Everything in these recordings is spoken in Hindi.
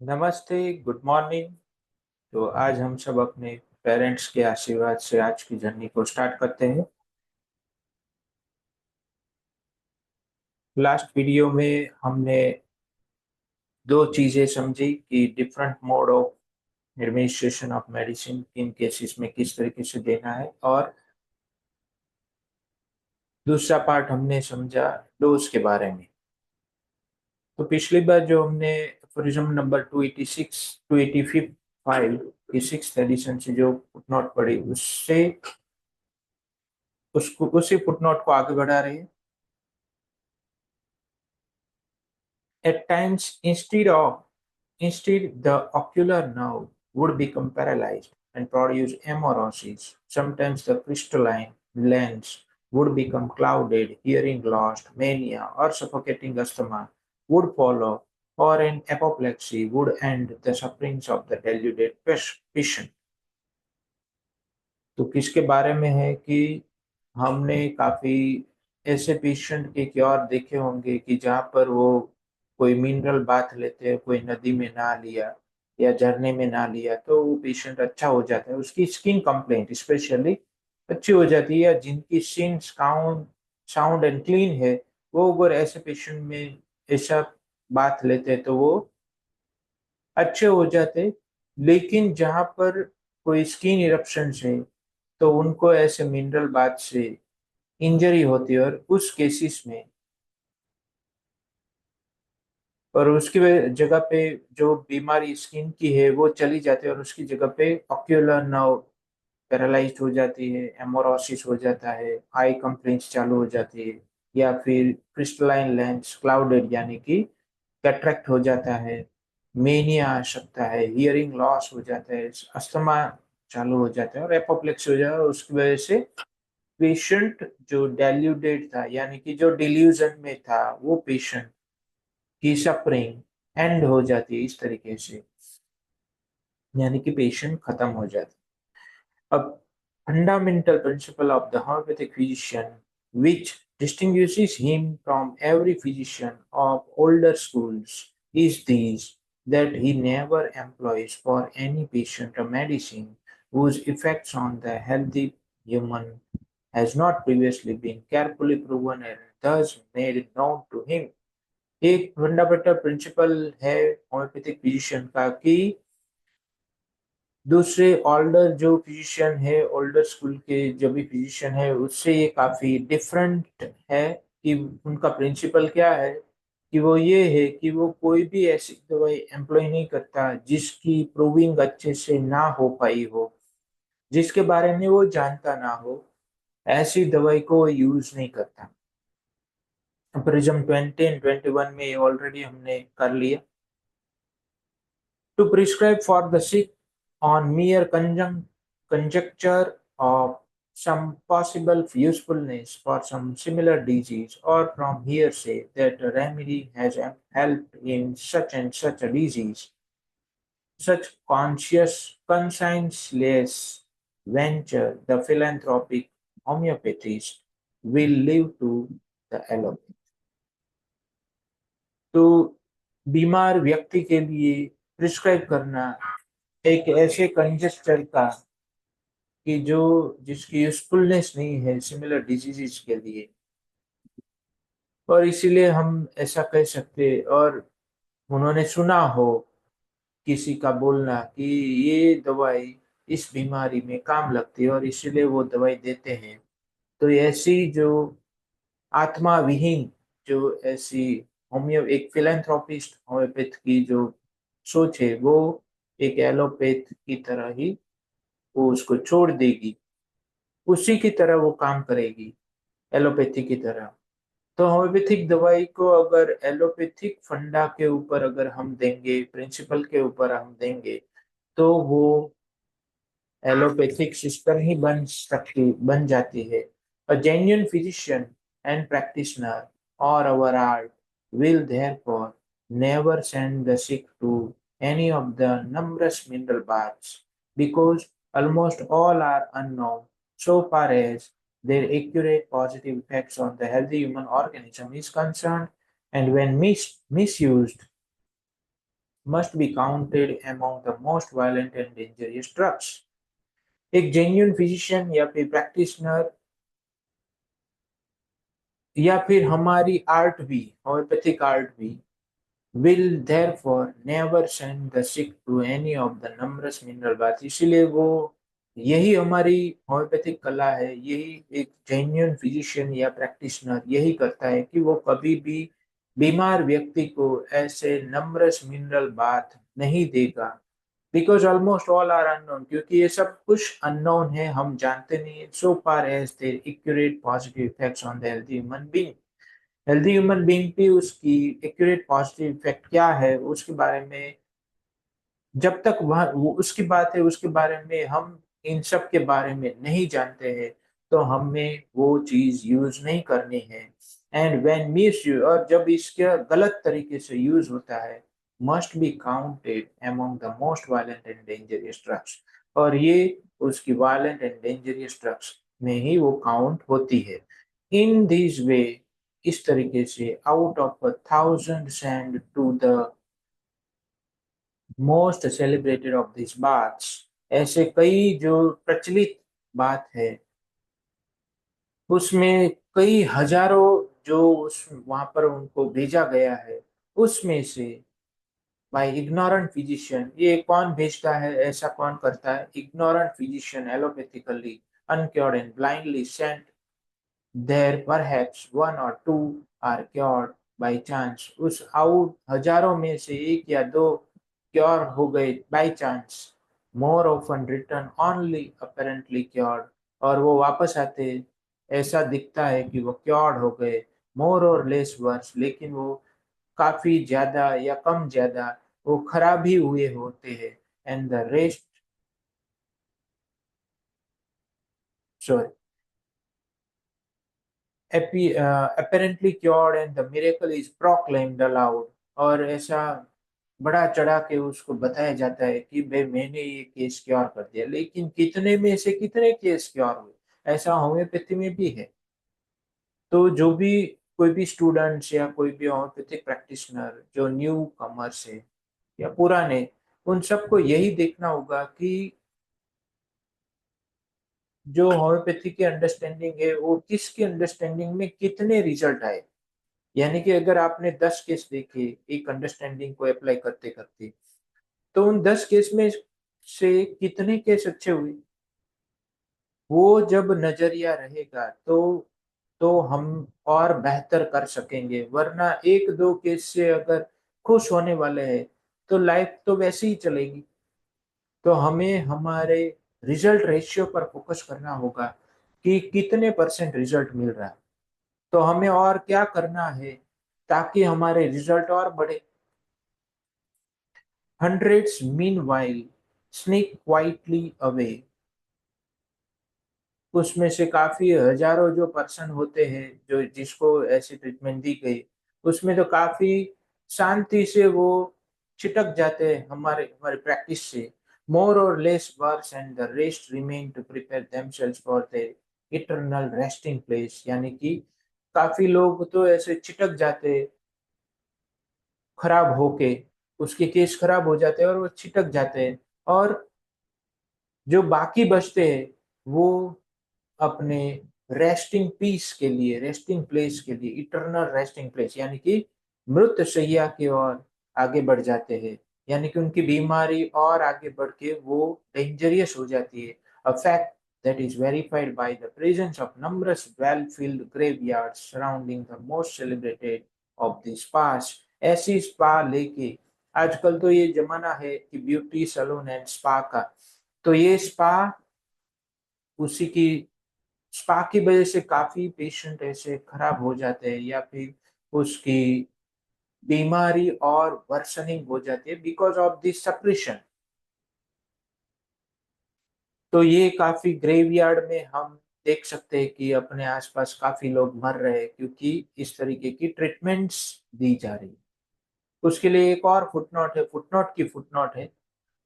नमस्ते, गुड मॉर्निंग। तो आज हम सब अपने पेरेंट्स के आशीर्वाद से आज की जर्नी को स्टार्ट करते हैं। लास्ट वीडियो में हमने दो चीजें समझी कि different mode of administration of medicine किन केसेस में किस तरीके से देना है, और दूसरा पार्ट हमने समझा डोज के बारे में। तो पिछली बार जो हमने एफोरिज्म नंबर 286 285 की सिक्स एडिशन से जो फुटनोट पढ़ी, उससे उसको उसी फुटनोट को आगे बढ़ा रहे हैं। At times, instead the ocular nerve would become paralyzed and produce hemorrhages. Sometimes the crystalline lens would become clouded, hearing lost, mania, or suffocating asthma would follow, or an apoplexy would end the sufferings of the deluded patient. तो किसके बारे में है कि हमने काफी ऐसे पेशेंट के क्योर देखे होंगे कि जहाँ पर वो कोई मिनरल बाथ लेते हैं, कोई नदी में नहा लिया या झरने में नहा लिया, तो वो पेशेंट अच्छा हो जाता है, उसकी स्किन कंप्लेंट स्पेशली अच्छी हो जाती है, या जिनकी skin sound sound and clean है, वो अगर ऐसे पेशेंट में ऐसा बात लेते हैं तो वो अच्छे हो जाते। लेकिन जहाँ पर कोई स्किन इरप्शन है, तो उनको ऐसे मिनरल बाथ से इंजरी होती है, और उस केसेस में और उसकी जगह पे जो बीमारी स्किन की है वो चली जाती है, और उसकी जगह पे ऑक्यूलर नर्व पैरालाइज्ड हो जाती है, एमोरोसिस हो जाता है, आई कंप्लेंट्स चालू हो जाती है, या फिर क्रिस्टलाइन लेंस क्लाउडेड यानी कि कैटरेक्ट हो जाता है, मेनिया आ सकता है, हियरिंग लॉस हो जाता है, अस्थमा चालू हो जाता है, और एपोप्लेक्स हो जाता है। और उसकी वजह से पेशेंट जो डेल्यूडेड था यानी कि जो डिल्यूजन में था, वो पेशेंट की सफरिंग एंड हो जाती है इस तरीके से, यानी कि पेशेंट खत्म हो जाता है। अब fundamental principle of the homeopathic physician which distinguishes him from every physician of older schools is this, that he never employs for any patient a medicine whose effects on the healthy human has not previously been carefully proven and thus made known to him। एक फंडामेंटल प्रिंसिपल है होम्योपैथिक फिजिशियन का कि दूसरे ओल्डर जो फिजिशियन है, ओल्डर स्कूल के जो भी फिजिशियन है, उससे ये काफी डिफरेंट है। कि उनका प्रिंसिपल क्या है कि वो ये है कि वो कोई भी ऐसी दवाई एम्प्लॉय नहीं करता जिसकी प्रूविंग अच्छे से ना हो पाई हो, जिसके बारे में वो जानता ना हो, ऐसी दवाई को यूज नहीं करता। प्रिज्म 20 एंड 21 में ये ऑलरेडी हमने कर लिया। To prescribe for the sick on mere conjecture of some possible usefulness for some similar disease, or from hearsay that a remedy has helped in such and such a disease, such conscienceless venture the philanthropic homeopathist will leave to the allopathy। तो बीमार व्यक्ति के लिए प्रिस्क्राइब करना एक ऐसे कंजेस्टर का कि जो जिसकी यूजफुलनेस नहीं है सिमिलर डिजीजेस के लिए, और इसीलिए हम ऐसा कह सकते हैं। और उन्होंने सुना हो किसी का बोलना कि ये दवाई इस बीमारी में काम लगती है, और इसीलिए वो दवाई देते हैं। तो ऐसी जो आत्मा विहीन, जो ऐसी होम्यो एक फिलेंथ्रोपिस्ट होम्योपैथ की जो सोच है, वो एक एलोपैथ की तरह ही वो उसको छोड़ देगी, उसी की तरह वो काम करेगी, एलोपैथी की तरह। तो होम्योपैथिक दवाई को अगर एलोपैथिक फंडा के ऊपर अगर हम देंगे, प्रिंसिपल के ऊपर हम देंगे, तो वो एलोपैथिक सिस्टम ही बन जाती है। A genuine physician and practitioner और अवर art will therefore never send the sick to any of the numerous mineral baths, because almost all are unknown so far as their accurate positive effects on the healthy human organism is concerned, and when misused must be counted among the most violent and dangerous drugs. एक जेन्युइन फिजिशियन या फिर प्रैक्टिशनर या फिर हमारी आर्ट भी, होम्योपैथिक आर्ट भी, will therefore never send the sick to any of the numerous mineral baths. इसीलिए वो, यही हमारी होम्योपैथिक कला है, यही एक जेन्युइन फिजिशियन या प्रैक्टिशनर यही करता है कि वो कभी भी बीमार व्यक्ति को ऐसे नम्रस मिनरल बाथ नहीं देगा। Because almost all are unknown, क्योंकि ये सब कुछ अननोन है, हम जानते नहीं है so far as there accurate positive effects on the healthy human being. Healthy human being पे उसकी एक्यूरेट पॉजिटिव इफेक्ट क्या है उसके बारे में, जब तक वह वो उसकी बात है, उसके बारे में हम इन सब के बारे में नहीं जानते हैं, तो हमें वो चीज यूज नहीं करनी है। एंड व्हेन मिस यूज, और जब इसका गलत तरीके से यूज होता है, must be counted among the most violent and dangerous drugs, और ये उसकी वायलेंट एंड डेंजरस ड्रग्स में ही वो काउंट होती है। इन दिस वे, इस तरीके से, out of a thousands and to the most celebrated of this baths, ऐसे कई जो प्रचलित बात है, उसमें कई हजारों जो उस वहां पर उनको भेजा गया है, उसमें से बाय इग्नोरेंट फिजिशियन, ये कौन भेजता है, ऐसा कौन करता है, ignorant physician allopathically uncured and blindly sent, there perhaps one or two are cured by chance, उस आउट हजारों में से एक या दो क्योर हो गए by chance, more often return only apparently cured, और वो वापस आते ऐसा दिखता है कि वो क्योर्ड हो गए, मोर और लेस वर्स, लेकिन वो काफी ज्यादा या कम ज्यादा वो खराब ही हुए होते हैं। And the rest, sorry, apparently cured and the miracle is proclaimed aloud, और ऐसा बड़ा चढ़ा के उसको बताया जाता है कि भाई मैंने ये केस क्योर कर दिया, लेकिन कितने में से कितने केस क्योर हुए, ऐसा होम्योपैथी में भी है। तो जो भी कोई भी स्टूडेंट्स या कोई भी होम्योपैथिक प्रैक्टिशनर जो न्यू कमर्स है या पुराने, उन सबको यही देखना होगा कि जो होम्योपैथी की अंडरस्टैंडिंग है वो किसकी अंडरस्टैंडिंग में कितने रिजल्ट आए। यानी कि अगर आपने 10 केस देखे एक अंडरस्टैंडिंग को अप्लाई करते करते, तो उन 10 केस में से कितने केस अच्छे हुए, वो जब नजरिया रहेगा तो हम और बेहतर कर सकेंगे। वरना एक दो केस से अगर खुश होने वाले हैं, तो लाइफ तो वैसे ही चलेगी। तो हमें हमारे रिजल्ट रेशियो पर फोकस करना होगा कि कितने परसेंट रिजल्ट मिल रहा है, तो हमें और क्या करना है ताकि हमारे रिजल्ट और बढ़े। Hundreds meanwhile sneak quietly away, उसमें से काफी हजारों जो पर्सन होते हैं जो जिसको ऐसी ट्रीटमेंट दी गई, उसमें तो काफी शांति से वो छिटक जाते हैं हमारे हमारे प्रैक्टिस से। मोर और less worse and the rest remain to prepare themselves for their eternal resting place, यानी कि काफी लोग तो ऐसे छिटक जाते, खराब होके, उसके केस खराब हो जाते हैं और वो छिटक जाते हैं, और जो बाकी बचते हैं वो अपने रेस्टिंग पीस के लिए, रेस्टिंग प्लेस के लिए, इटर्नल रेस्टिंग प्लेस यानी कि मृत शैया की ओर आगे बढ़ जाते हैं। यानी कि उनकी बीमारी और आगे बढ़ के वो डेंजरियस हो जाती है। A fact that is verified by the presence of numerous well-filled graveyards surrounding the most celebrated of the spas। ऐसी स्पा लेके, आजकल तो ये जमाना है कि ब्यूटी सैलून एंड स्पा का, तो ये स्पा, उसी की स्पा की वजह से काफी पेशेंट ऐसे खराब हो जाते हैं या फिर उसकी बीमारी और वर्सनिंग हो जाती है बिकॉज ऑफ दिस सप्रेशन। तो ये काफी ग्रेवयार्ड में हम देख सकते हैं कि अपने आसपास काफी लोग मर रहे हैं क्योंकि इस तरीके की ट्रीटमेंट्स दी जा रही है। उसके लिए एक और फुटनोट है, फुटनोट की फुटनोट है,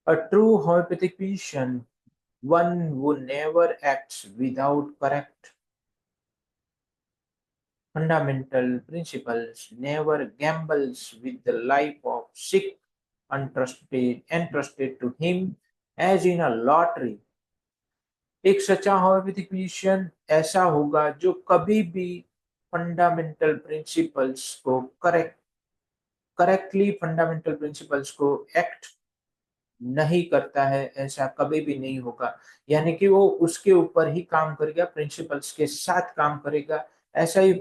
a true homeopathic physician, one who never acts without correct fundamental principles, never gambles with the life of sick entrusted to him as in a lottery. एक सच्चा होम्योपैथिक फिजिशियन ऐसा होगा जो कभी भी फंडामेंटल प्रिंसिपल्स को करेक्टली फंडामेंटल प्रिंसिपल्स को एक्ट नहीं करता है, ऐसा कभी भी नहीं होगा। यानी कि वो उसके ऊपर ही काम करेगा, प्रिंसिपल्स के साथ काम करेगा। ऐसा ही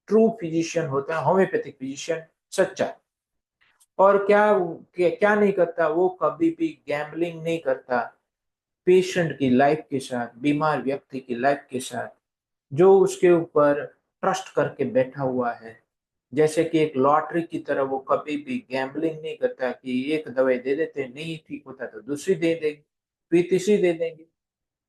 ट्रू फिजिशियन होता है, होम्योपैथिक फिजिशियन सच्चा। और क्या नहीं करता, वो कभी भी गैम्बलिंग नहीं करता पेशेंट की लाइफ के साथ, बीमार व्यक्ति की लाइफ के साथ, जो उसके ऊपर ट्रस्ट करके बैठा हुआ है। जैसे कि एक लॉटरी की तरह वो कभी भी गैम्बलिंग नहीं करता कि एक दवाई दे देते हैं, नहीं ठीक होता तो दूसरी दे देंगे, फिर तीसरी दे देंगे,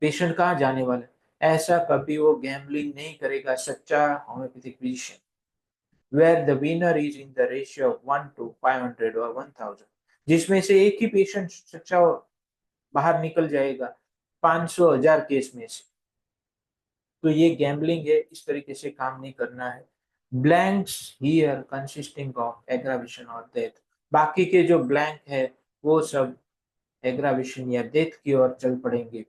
पेशेंट कहाँ जाने वाला है। ऐसा कभी वो गैम्बलिंग नहीं करेगा सच्चा homoeopathic physician. Where the winner is in the ratio of 1 to 500 और 1000, जिसमें से एक ही पेशेंट सच्चा बाहर निकल जाएगा 500 1000 केस में से। तो ये गैम्बलिंग है, इस तरीके से काम नहीं करना है। Blanks here consisting of aggravation और डेथ, बाकी के जो ब्लैंक है वो सब एग्रावेशन या डेथ की ओर चल पड़ेंगे।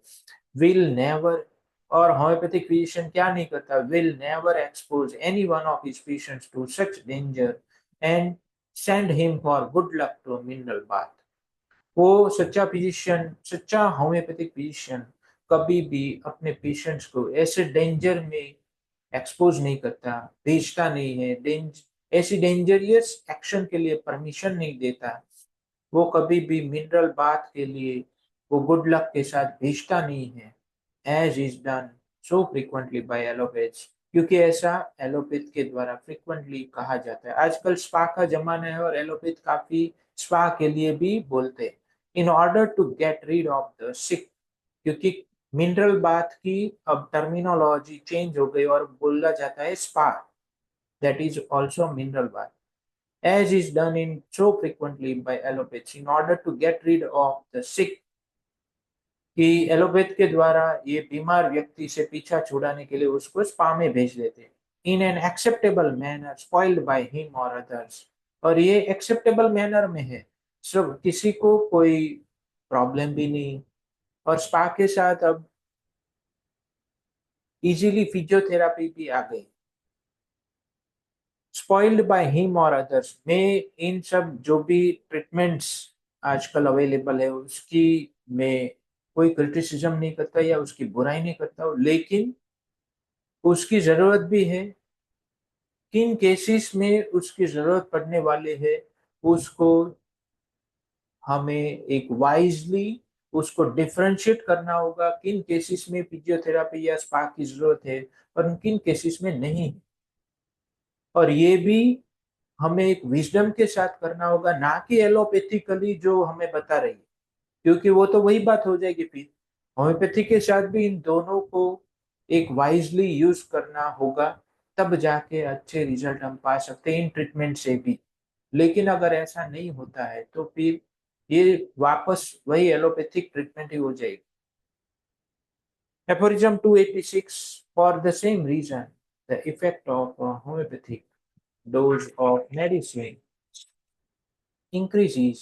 विल नेवर, और होम्योपैथिक फिजिशियन क्या नहीं करता, will never expose any one of his patients to such danger and send him for good luck to mineral bath. वो सच्चा फिजिशियन, सच्चा होम्योपैथिक फिजिशियन कभी भी अपने पेशेंट्स को ऐसे डेंजर में एक्सपोज नहीं करता, भेजता नहीं है, ऐसी डेंजरियस एक्शन के लिए परमिशन नहीं देता। वो कभी भी मिनरल बाथ के लिए वो गुड लक के साथ भेजता नहीं है, as is done so frequently by allopaths, क्योंकि ऐसा एलोपैथ के द्वारा फ्रिक्वेंटली कहा जाता है। आजकल स्पा का जमाना है और एलोपैथ काफी स्पा के लिए भी बोलते हैं। In order to get rid of the sick, क्योंकि मिनरल बाथ की अब टर्मिनोलॉजी चेंज हो गई और बोला जाता है spa, that is also mineral bath, as is done in so frequently by allopathy in order to get rid of the sick, कि एलोपैथ के द्वारा ये बीमार व्यक्ति से पीछा छुड़ाने के लिए उसको स्पा में भेज देते हैं। In an acceptable manner spoiled by him और अदर्स, और ये एक्सेप्टेबल मैनर में है, सब किसी को कोई प्रॉब्लम भी नहीं। और स्पा के साथ अब इजीली फिजियोथेरापी भी आ गई। स्पॉइल्ड बाय हिम और अदर्स में इन सब जो भी ट्रीटमेंट्स आजकल अवेलेबल है उसकी मैं कोई क्रिटिसिज्म नहीं करता या उसकी बुराई नहीं करता हूँ, लेकिन उसकी जरूरत भी है। किन केसेस में उसकी जरूरत पड़ने वाले है, उसको हमें एक वाइजली उसको डिफरेंशिएट करना होगा, किन केसेस में फिजियोथेरापी या स्पा की जरूरत है और किन केसेस में नहीं। और ये भी हमें एक विजडम के साथ करना होगा, ना कि एलोपैथिकली जो हमें बता रही है, क्योंकि वो तो वही बात हो जाएगी। फिर होम्योपैथी के साथ भी इन दोनों को एक वाइजली यूज करना होगा, तब जाके अच्छे रिजल्ट हम पा सकते हैं इन ट्रीटमेंट से भी। लेकिन अगर ऐसा नहीं होता है तो फिर ये वापस वही एलोपैथिक ट्रीटमेंट ही हो जाएगी। Aphorism 286, for the same reason the effect of homoeopathic dose of medicine increases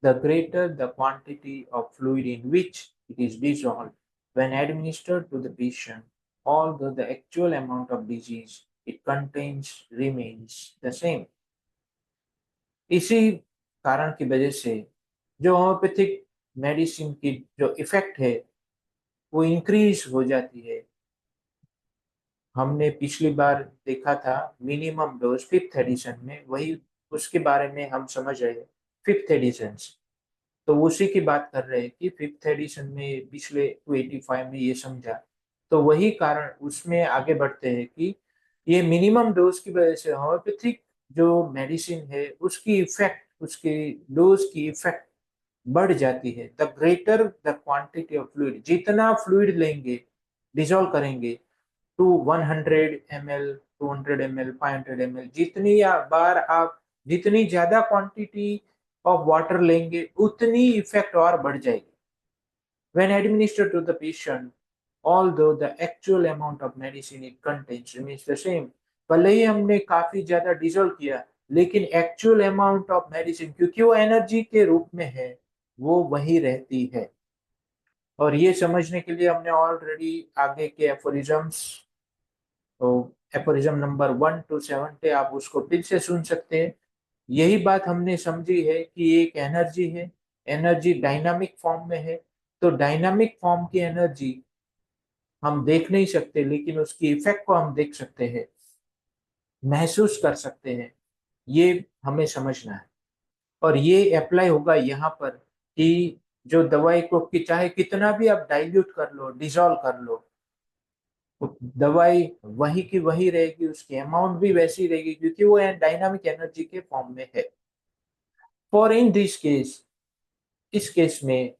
the greater the quantity of fluid in which it is dissolved when administered to the patient, although the actual amount of disease it contains remains the same. इसी कारण की वजह से जो होम्योपैथिक मेडिसिन की जो इफेक्ट है वो इंक्रीज हो जाती है। हमने पिछली बार देखा था मिनिमम डोज फिफ्थ एडिशन में, वही उसके बारे में हम समझ रहे हैं फिफ्थ एडिशन। तो उसी की बात कर रहे हैं कि फिफ्थ एडिशन में पिछले 285 में ये समझा, तो वही कारण उसमें आगे बढ़ते हैं कि ये मिनिमम डोज की वजह से होम्योपैथिक जो मेडिसिन है उसकी इफेक्ट, उसकी डोज की इफेक्ट बढ़ जाती है। The greater the quantity of fluid, जितना फ्लूइड लेंगे, डिजोल्व करेंगे टू 100 ml, 200 ml, 500 ml, जितनी बार आप जितनी ज्यादा क्वांटिटी ऑफ वाटर लेंगे उतनी इफेक्ट और बढ़ जाएगी। when administered to the patient, although the actual amount of medicine it contains remains the same, भले ही हमने काफी ज्यादा डिजोल्व किया लेकिन एक्चुअल अमाउंट ऑफ मेडिसिन, क्योंकि वो एनर्जी के रूप में है, वो वही रहती है। और ये समझने के लिए हमने ऑलरेडी आगे के एफोरिज्म्स, तो एफोरिज्म नंबर 1 to 7 थे, आप उसको फिर से सुन सकते हैं। यही बात हमने समझी है कि एक एनर्जी है, एनर्जी डायनामिक फॉर्म में है। तो डायनामिक फॉर्म की एनर्जी हम देख नहीं सकते, लेकिन उसकी इफेक्ट को हम देख सकते हैं, महसूस कर सकते हैं। ये हमें समझना है। और ये अप्लाई होगा यहाँ पर कि जो दवाई को कि चाहे कितना भी आप डाइल्यूट कर लो, डिसॉल्व कर लो, दवाई वही की वही रहेगी, उसकी अमाउंट भी वैसी रहेगी, क्योंकि वो डायनामिक एनर्जी के फॉर्म में है। फॉर इन दिस केस, इस केस में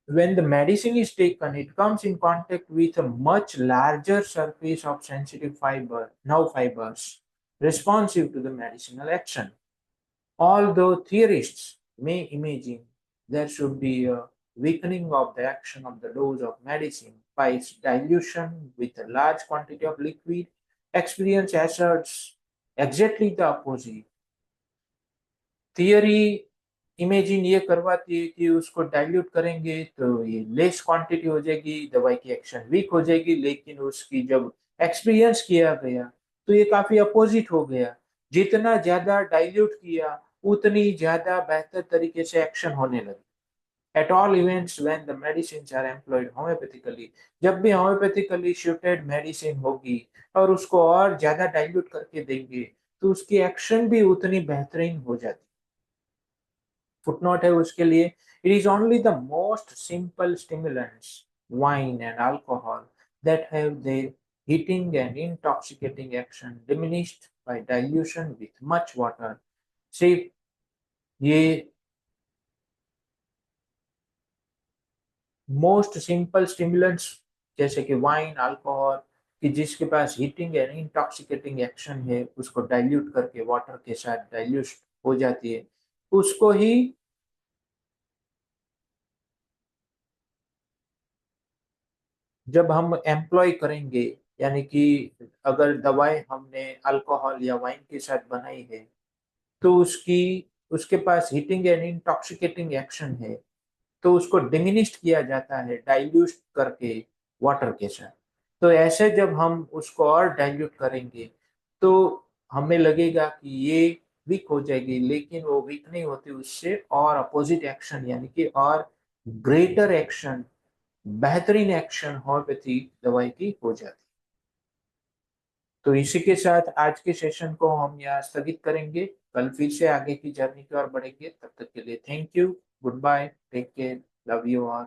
when the medicine is taken, it comes in contact with a much larger surface of sensitive nerve fibers responsive to the medicinal action. Although theorists may imagine there should be a weakening of the action of the dose of medicine by its dilution with a large quantity of liquid, experience asserts exactly the opposite. Theory imagine ये करवाती है कि उसको डाइल्यूट करेंगे तो ये लेस क्वांटिटी हो जाएगी, दवाई की एक्शन वीक हो जाएगी, लेकिन उसकी जब एक्सपीरियंस किया गया तो ये काफी अपोजिट हो गया। जितना ज्यादा डाइल्यूट किया, उतनी ज्यादा बेहतर तरीके से एक्शन होने लगी। At all events when the medicine are employed homoeopathically, जब भी होम्योपैथिकली शूटेड मेडिसिन होगी और उसको और ज्यादा डाइल्यूट करके देंगे, तो उसकी एक्शन भी उतनी बेहतरीन हो जाती। फुटनोट है उसके लिए, it is only the most simple stimulants, wine and alcohol, that have their heating and intoxicating action diminished by dilution with much water. सिर्फ ये मोस्ट सिंपल स्टिमुलेंट्स जैसे कि वाइन, अल्कोहल, कि जिसके पास हीटिंग एंड इंटॉक्सिकेटिंग एक्शन है, उसको डाइल्यूट करके वाटर के साथ डाइल्यूट हो जाती है, उसको ही जब हम एम्प्लॉय करेंगे, यानी कि अगर दवाई हमने अल्कोहल या वाइन के साथ बनाई है, तो उसकी उसके पास हीटिंग एंड इंटॉक्सिकेटिंग एक्शन है, तो उसको डिमिनिश्ड किया जाता है डाइल्यूट करके वाटर के साथ। तो ऐसे जब हम उसको और डाइल्यूट करेंगे, तो हमें लगेगा कि ये वीक हो जाएगी, लेकिन वो वीक नहीं होती, उससे और अपोजिट एक्शन, यानी कि और ग्रेटर एक्शन, बेहतरीन एक्शन होम्योपैथी दवाई की हो जाती। तो इसी के साथ आज के सेशन को हम यहाँ स्थगित करेंगे। कल फिर से आगे की जर्नी की ओर बढ़ेंगे। तब तक के लिए thank you, goodbye, take care, love you all.